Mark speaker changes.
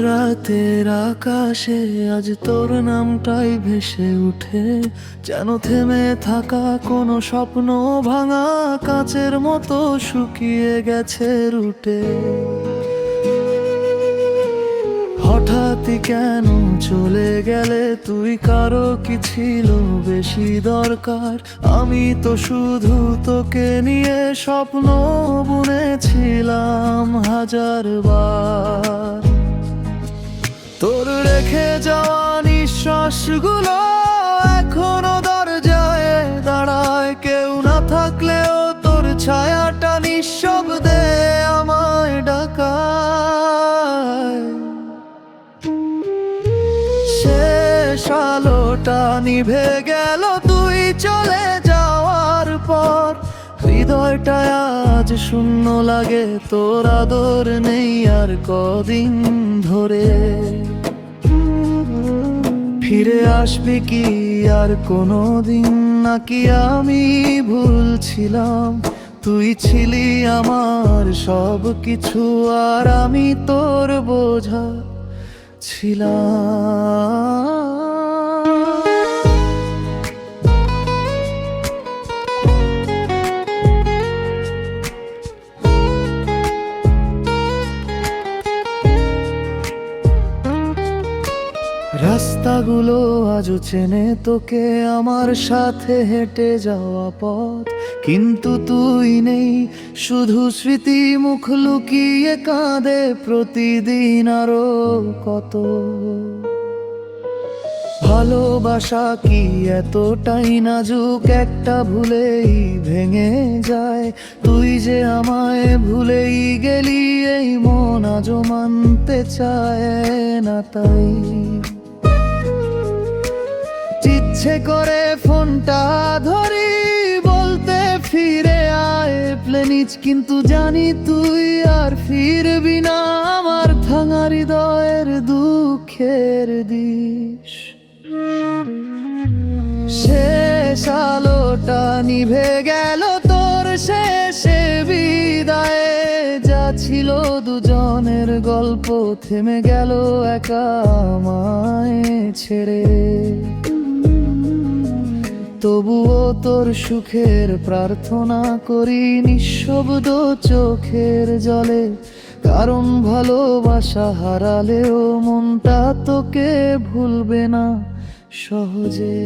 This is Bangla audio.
Speaker 1: রাতের আকাশে আজ তোর নামটাই ভেসে উঠে, যেন থেমে থাকা কোনো স্বপ্ন ভাঙা কাচের মতো শুকিয়ে গেছে রুটে। হঠাৎই কেন চলে গেলে তুই, কারো কি ছিল বেশি দরকার? আমি তো শুধু তোকে নিয়ে স্বপ্ন বুনেছিলাম হাজার বার। তোর রেখে যাওয়া নিঃশ্বাসগুলো এখনো দরজায় দাঁড়ায়, কেউ না থাকলেও তোর ছায়াটা নিঃশব্দে আমায় ডাকায়। শেষ আলোটা নিভে গেল তুই চলে যাওয়ার পর, হৃদয়টা আজ শূন্য লাগে, তোর আদর নেই আর কদিন ধরে। ফিরে আসবি কি আর কোনো দিন, নাকি আমি ভুলছিলাম? তুই ছিলি আমার সব কিছু আর আমি তোর বোঝা ছিলাম। রাস্তাগুলো আজও চেনে তোকে, আমার সাথে হেঁটে যাওয়া পথ, কিন্তু তুই নেই, শুধু স্মৃতি মুখ লুকিয়ে কাঁদে প্রতিদিন আরো কত। ভালোবাসা কি এতটাই নাজুক, একটা ভুলেই ভেঙে যায়? তুই যে আমায় ভুলেই গেলি, এই মন আজও মানতে চায় না। তাই ইচ্ছে করে ফোনটা ধরি, বলতে ফিরে আয় প্লিজ, কিন্তু জানি তুই আর ফিরবি না আমার ভাঙা হৃদয়ের দুঃখের দিশ। শেষ আলোটা নিভে গেল তোর শেষে বিদায়ে, যা ছিল দুজনের গল্প থেমে গেল একা আমায় ছেড়ে। তবুও তোর সুখের প্রার্থনা করি নিঃশব্দ চোখের জলে, কারণ ভালোবাসা হারালেও মনটা তোকে ভুলবে না সহজে।